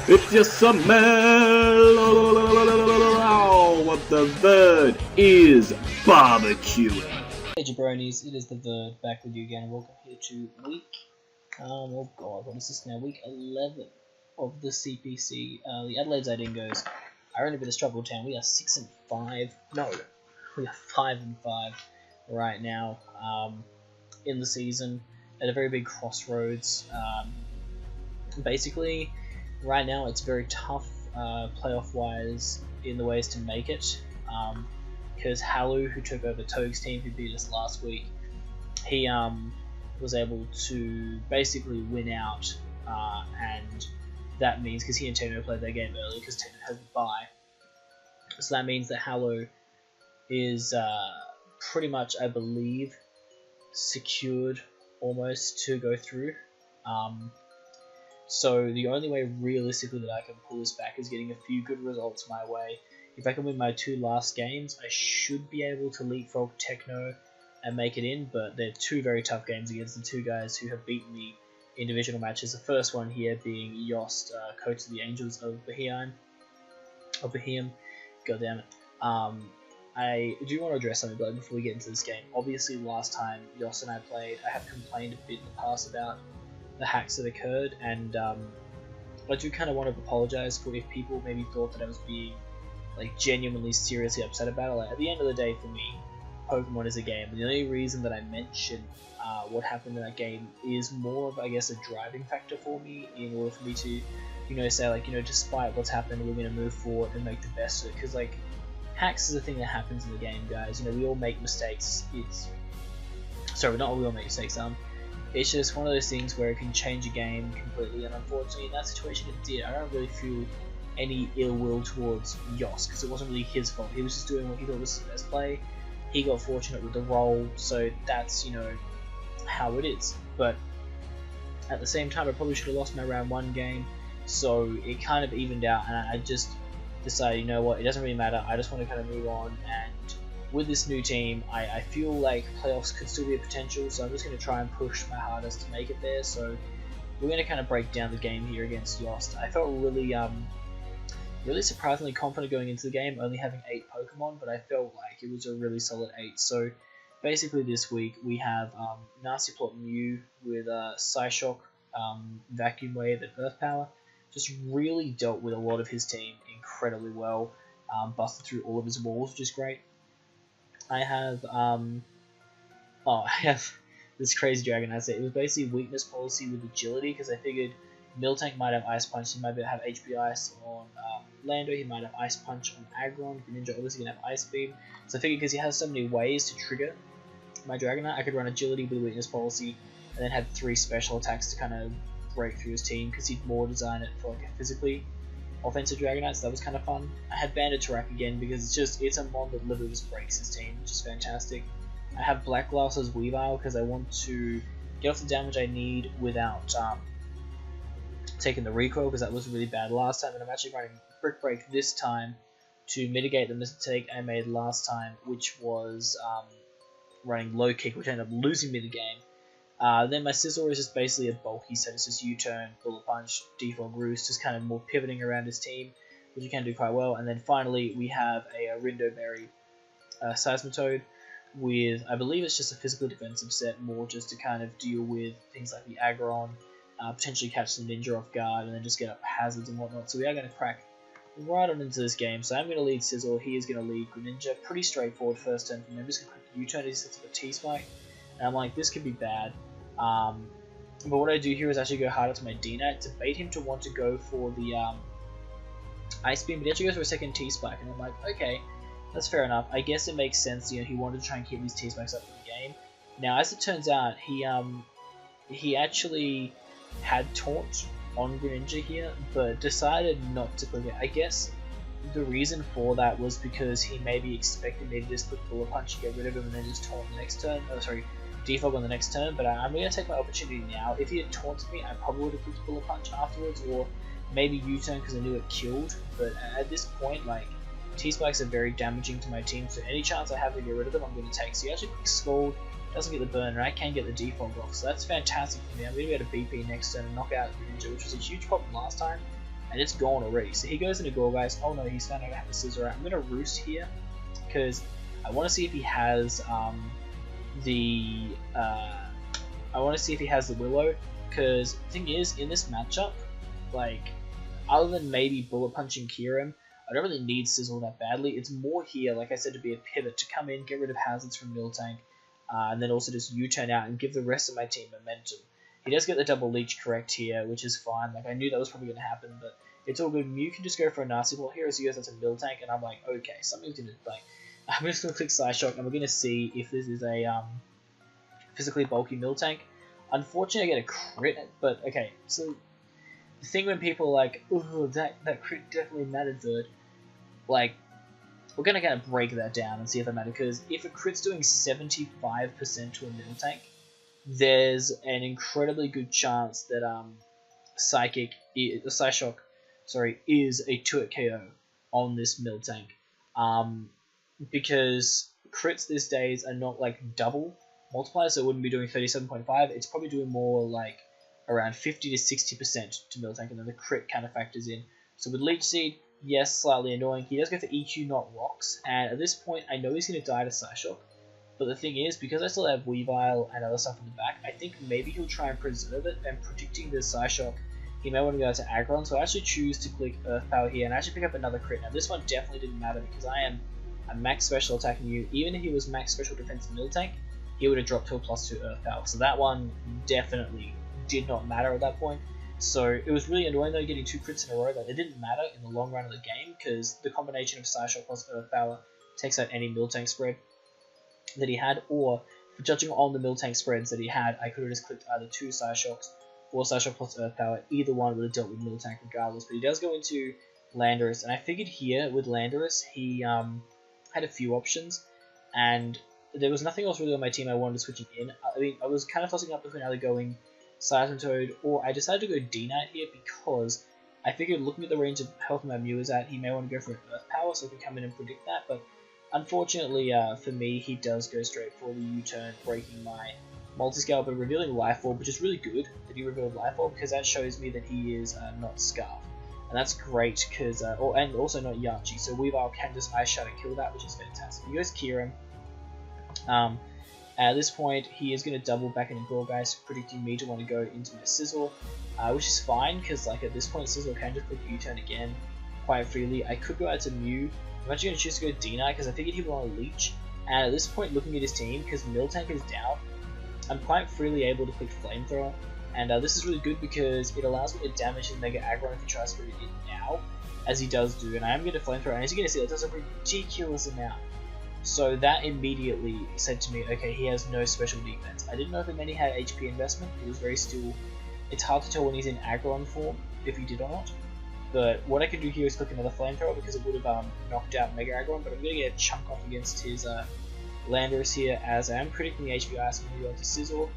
It's your smell. What the bird is barbecuing. Hey jabronis, it is the Verd back with you again, and welcome here to week, oh god, what is this now, week 11 of the CPC, the Adelaide Dingoes are in a bit of struggle town. We are 6-5, no, we are 5-5 right now, in the season, at a very big crossroads. Basically, right now it's very tough, playoff-wise, in the ways to make it, because Halu, who took over Toge's team, who beat us last week, he was able to basically win out, and that means, because he and Teno played their game early, because Teno has a bye, so that means that Halu is pretty much, I believe, secured almost to go through. So the only way realistically that I can pull this back is getting a few good results my way. If I can win my 2 last games, I should be able to leapfrog Techno and make it in, but they're 2 very tough games against the 2 guys who have beaten me in divisional matches. The first one here being Joost, coach of the Angels of Beheeyeim. God damn it. I do want to address something but before we get into this game. Obviously last time Joost and I played, I have complained a bit in the past about the hacks that occurred, and I do kind of want to apologize for if people maybe thought that I was being like genuinely seriously upset about it. Like, at the end of the day, for me, Pokemon is a game, and the only reason that I mention what happened in that game is more of, I guess, a driving factor for me in order for me to, you know, say like, you know, despite what's happened, we're going to move forward and make the best of it, because like hacks is a thing that happens in the game, guys. You know, we all make mistakes. Not we all make mistakes. It's just one of those things where it can change a game completely, and unfortunately in that situation it did. I don't really feel any ill will towards Joost, because it wasn't really his fault. He was just doing what he thought was his best play. He got fortunate with the roll, so that's, you know, how it is. But at the same time, I probably should have lost my round 1 game, so it kind of evened out, and I just decided, you know what, it doesn't really matter. I just want to kind of move on, and with this new team, I feel like playoffs could still be a potential, so I'm just going to try and push my hardest to make it there. So we're going to kind of break down the game here against Joost. I felt really surprisingly confident going into the game, only having 8 Pokemon, but I felt like it was a really solid 8. So basically this week we have Nasty Plot Mew with Psyshock, Vacuum Wave, and Earth Power. Just really dealt with a lot of his team incredibly well, busted through all of his walls, which is great. I have this crazy Dragonite set. It was basically weakness policy with agility, because I figured Miltank might have Ice Punch, he might have HP Ice on Lando, he might have Ice Punch on Aggron, Greninja obviously gonna have Ice Beam. So I figured because he has so many ways to trigger my Dragonite, I could run agility with weakness policy, and then have 3 special attacks to kind of break through his team, because he'd more design it for like a physically offensive Dragonite, so that was kind of fun. I had Banded Tarak again because it's a mon that literally just breaks his team, which is fantastic. I have Black Glass as Weavile because I want to get off the damage I need without taking the recoil, because that was really bad last time, and I'm actually running Brick Break this time to mitigate the mistake I made last time, which was running Low Kick, which ended up losing me the game. Then my Scizor is just basically a bulky set. It's just U-Turn, Bullet Punch, Defog Roost, just kind of more pivoting around his team, which you can do quite well. And then finally we have a Rindo Berry Seismitoad with, I believe it's just a physical defensive set, more just to kind of deal with things like the Aggron, potentially catch the Ninja off guard, and then just get up hazards and whatnot. So we are going to crack right on into this game. So I'm going to lead Scizor, he is going to lead Greninja. Pretty straightforward first turn for me. I'm just going to click U-Turn, he sets up a T-Spike, and I'm like, this could be bad. But what I do here is actually go harder to my D-Knight to bait him to want to go for the Ice Beam, but he actually goes for a second T-Spike, and I'm like, okay, that's fair enough. I guess it makes sense, you know, he wanted to try and keep these T-Spikes up in the game. Now, as it turns out, he actually had Taunt on Greninja here, but decided not to click it. I guess the reason for that was because he maybe expected me to just click Bullet Punch to get rid of him and then just Taunt the next turn. Oh, sorry. Defog on the next turn, but I'm going to take my opportunity now. If he had taunted me, I probably would have clicked Bullet Punch afterwards, or maybe U-Turn because I knew it killed. But at this point, like, T-Spikes are very damaging to my team, so any chance I have to get rid of them, I'm going to take. So you actually click Scald, doesn't get the burn, and I can get the defog off, so that's fantastic for me. I'm going to be able to BP next turn and knock out Ninja, which was a huge problem last time. and it's gone already. So he goes into Gorgeist. Oh no, he's found out I have a Scissor out. I'm going to Roost here, because I want to see if he has the Willow, because the thing is, in this matchup, like, other than maybe bullet punching Kieran, I don't really need Sizzle that badly. It's more here, like I said, to be a pivot, to come in, get rid of hazards from Miltank, and then also just U-turn out and give the rest of my team momentum. He does get the double leech correct here, which is fine. Like, I knew that was probably going to happen, but it's all good. Mew can just go for a nasty ball here as he goes into Miltank, and I'm like, okay, something's going to, like, I'm just going to click Psyshock, and we're going to see if this is a physically bulky Miltank. Unfortunately, I get a crit, but okay, so the thing when people are like, oh, that crit definitely mattered, Verd, like, we're going to kind of break that down and see if it matters, because if a crit's doing 75% to a Miltank, there's an incredibly good chance that Psyshock is a 2-hit KO on this Miltank, because crits these days are not like double multipliers, so it wouldn't be doing 37.5, it's probably doing more like around 50 to 60% to Miltank, and then the crit kind of factors in. So with Leech Seed, yes, slightly annoying. He does go for EQ, not Rocks, and at this point, I know he's going to die to Psyshock, but the thing is, because I still have Weavile and other stuff in the back, I think maybe he'll try and preserve it, and predicting the Psyshock, he may want to go to Aggron, so I actually choose to click Earth Power here, and actually pick up another crit. Now this one definitely didn't matter, because I am a max special attacking you. Even if he was max special defense Miltank, he would have dropped to a +2 Earth Power, so that one definitely did not matter at that point. So it was really annoying though, getting 2 crits in a row, that it didn't matter in the long run of the game, because the combination of Psyshock plus Earth Power takes out any Miltank spread that he had, or for judging on the Miltank spreads that he had, I could have just clicked either 2 Psyshocks or Psyshock plus Earth Power. Either one would have dealt with Miltank regardless, but he does go into Landorus, and I figured here with Landorus, he had a few options, and there was nothing else really on my team I wanted to switch in. I mean, I was kind of tossing up between either going Seismitoad, or I decided to go D-Knight here, because I figured looking at the range of health my Mew is at, he may want to go for an Earth Power, so I could come in and predict that, but unfortunately for me, he does go straight for the U-turn, breaking my multi-scale, but revealing Life Orb, which is really good that he revealed Life Orb, because that shows me that he is not Scarf. And that's great, because and also not Yachi, so Weavile can just Ice Shadow kill that, which is fantastic. He goes Kieran. At this point, he is going to double back into Gorgeist, predicting me to want to go into my Sizzle, which is fine, because like at this point, Sizzle can just click U-turn again quite freely. I could go out to Mew. I'm actually going to choose to go D-Knight, because I figured he would want to Leech. And at this point, looking at his team, because Miltank is down, I'm quite freely able to click Flamethrower. And this is really good because it allows me to damage his Mega Aggron if he tries to put it in now, as he does do. And I am going to Flamethrower, and as you're going to see, it does a ridiculous amount. So that immediately said to me, okay, he has no special defense. I didn't know if it meant he had HP investment. It was very still. It's hard to tell when he's in Aggron form, if he did or not. But what I could do here is click another Flamethrower, because it would have knocked out Mega Aggron, but I'm going to get a chunk off against his Landorus here, as I am predicting the HP Ice. I'm going to go into Sizzle,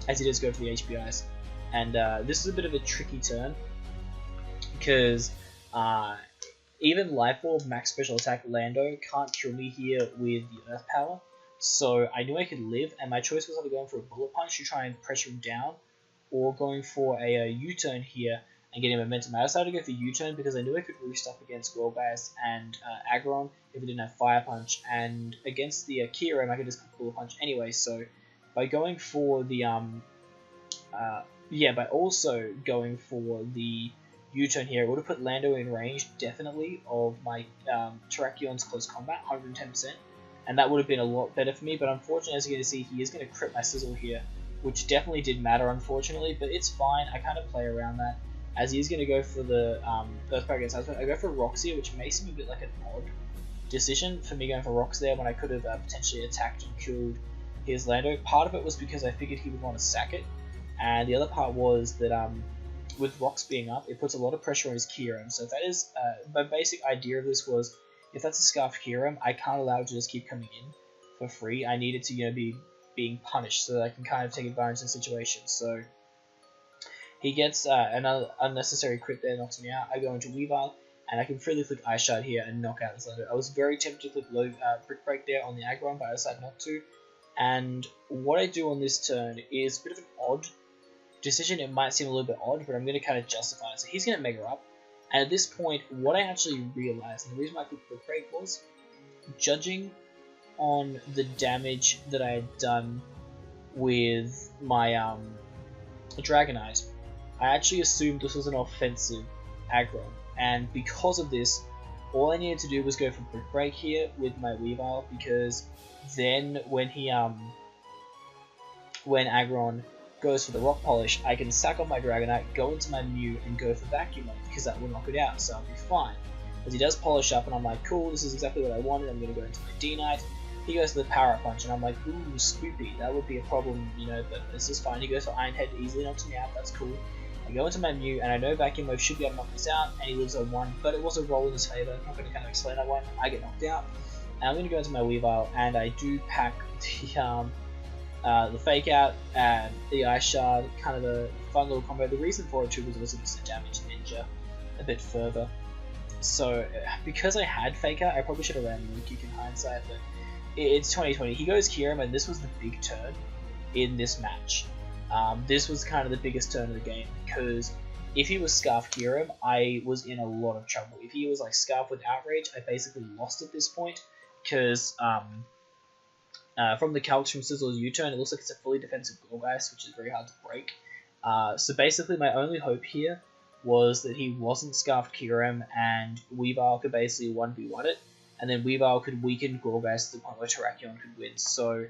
as he does go for the HP Ice. And this is a bit of a tricky turn, because even Life Orb Max Special Attack Lando can't kill me here with the Earth Power, so I knew I could live, and my choice was either going for a Bullet Punch to try and pressure him down, or going for a U-turn here and getting momentum. I decided to go for U-turn because I knew I could roost up against Goldbass and Aggron if it didn't have Fire Punch, and against the Kieran I could just Bullet Punch anyway, so by going for the by also going for the U-turn here, it would have put Lando in range, definitely, of my Terrakions Close Combat, 110%, and that would have been a lot better for me, but unfortunately, as you're going to see, he is going to crit my Sizzle here, which definitely did matter, unfortunately, but it's fine. I kind of play around that, as he is going to go for the Earth Power against Husband. I go for Rocks here, which may seem a bit like an odd decision for me going for Rocks there when I could have potentially attacked and killed his Lando. Part of it was because I figured he would want to sack it, and the other part was that with Rocks being up, it puts a lot of pressure on his Kieran. So if that is my basic idea of this was, if that's a Scarf Kieran, I can't allow it to just keep coming in for free. I need it to be being punished so that I can kind of take advantage of the situation. So he gets an unnecessary crit there, knocks me out. I go into Weavile, and I can freely click Ice Shard here and knock out this Lando. I was very tempted to click low Brick Break there on the Aggron, but I decided not to. And what I do on this turn is a bit of an odd decision. It might seem a little bit odd, but I'm going to kind of justify it. So he's going to Mega Up, And at this point, what I actually realized, and the reason why I clicked Quick Break was, judging on the damage that I had done with my Dragonite, I actually assumed this was an offensive aggro, and because of this, all I needed to do was go for Quick Break here with my Weavile, because then when Aggron goes for the Rock Polish, I can sack off my Dragonite, go into my Mew, and go for Vacuum mode, because that will knock it out, so I'll be fine. As he does Polish up, and I'm like, cool, this is exactly what I wanted, I'm going to go into my D-Knight. He goes to the Power Up Punch, and I'm like, ooh, Scoopy, that would be a problem, you know, but this is fine. He goes for Iron Head, easily knocks me out, that's cool. I go into my Mew, and I know Vacuum Mode should be able to knock this out, and he lives on 1, but it was a roll in his favour. I'm not going to kind of explain that one. I get knocked out, and I'm going to go into my Weavile, and I do pack the Fake Out and the Ice Shard, kind of a fun little combo. The reason for it too was also just to damage Ninja a bit further. So because I had Fake Out, I probably should have ran Mookick in hindsight, but it's 2020. He goes Kyurem, and this was the big turn in this match. This was kind of the biggest turn of the game, because if he was Scarf Kyurem, I was in a lot of trouble. If he was like Scarf with Outrage, I basically lost at this point, because from the calcs from Sizzle's U-turn, it looks like it's a fully defensive Gourgeist, which is very hard to break. So basically my only hope here was that he wasn't Scarfed Kyurem, and Weavile could basically 1v1 it, and then Weavile could weaken Gourgeist to the point where Terrakion could win. So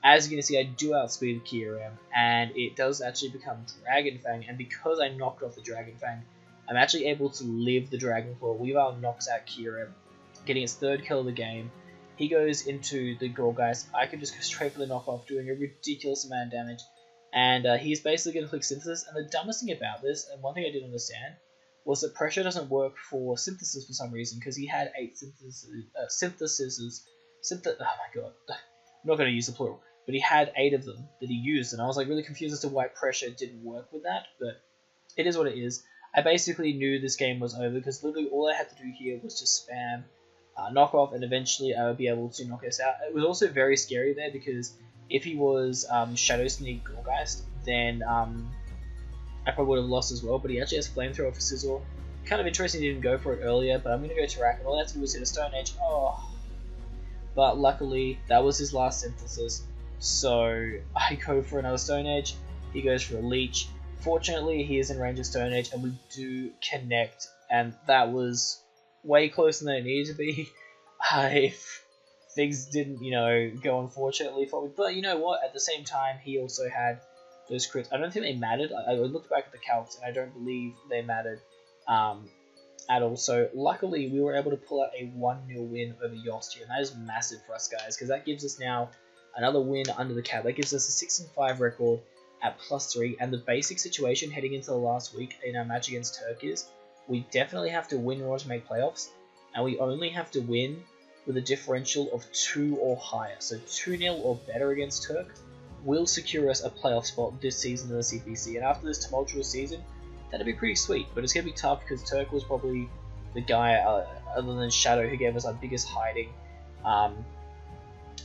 as you can see, I do outspeed Kyurem, and it does actually become Dragon Fang, and because I knocked off the Dragon Fang, I'm actually able to live the Dragon Claw. Weavile knocks out Kyurem, getting its 3rd kill of the game. He goes into the Gourgeist. I could just go straight for the knockoff, doing a ridiculous amount of damage, and he's basically going to click Synthesis. And the dumbest thing about this, and one thing I didn't understand, was that Pressure doesn't work for Synthesis for some reason, because he had 8 synthesises. Oh my god, I'm not going to use the plural. But he had 8 of them that he used, and I was like really confused as to why Pressure didn't work with that, but it is what it is. I basically knew this game was over, because literally all I had to do here was just spam knockoff, and eventually I would be able to knock us out. It was also very scary there, because if he was Shadow Sneak Gourgeist, then I probably would have lost as well, but he actually has Flamethrower for Sizzle. Kind of interesting he didn't go for it earlier, but I'm going to go to Rack, and all I have to do is hit a Stone Edge. Oh. But luckily, that was his last Synthesis. So I go for another Stone Edge, he goes for a Leech. Fortunately, he is in range of Stone Edge, and we do connect, and that was way closer than it needed to be. If things didn't, you know, go unfortunately for me. But you know what, at the same time, he also had those crits. I don't think they mattered. I looked back at the calcs, and I don't believe they mattered at all. So luckily, we were able to pull out a 1-0 win over Joost here, and that is massive for us guys, because that gives us now another win under the cap. That gives us a 6-5 record at +3, and the basic situation heading into the last week in our match against Turk is we definitely have to win in order to make playoffs, and we only have to win with a differential of 2 or higher. So 2-0 or better against Turk will secure us a playoff spot this season in the CPC, and after this tumultuous season, that'd be pretty sweet, but it's going to be tough because Turk was probably the guy, other than Shadow, who gave us our biggest hiding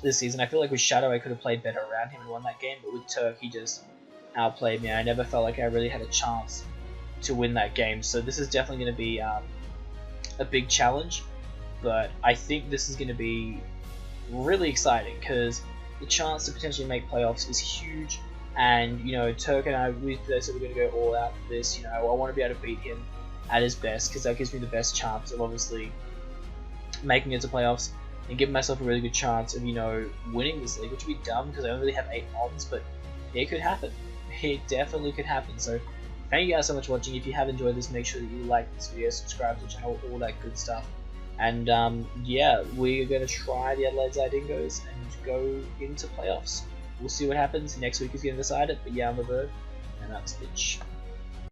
this season. I feel like with Shadow I could have played better around him and won that game, but with Turk he just outplayed me. I never felt like I really had a chance to win that game, so this is definitely going to be a big challenge, but I think this is going to be really exciting because the chance to potentially make playoffs is huge, and you know, Turk and I, we said we're going to go all out for this. You know, I want to be able to beat him at his best because that gives me the best chance of obviously making it to playoffs and giving myself a really good chance of, you know, winning this league, which would be dumb because I only really have 8 odds, but it could happen. It definitely could happen. So thank you guys so much for watching. If you have enjoyed this, make sure that you like this video, subscribe to the channel, all that good stuff. And yeah, we're going to try the Adelaide Dingoes and go into playoffs. We'll see what happens. Next week is going to decide it, but yeah, I'm the bird, and that's bitch.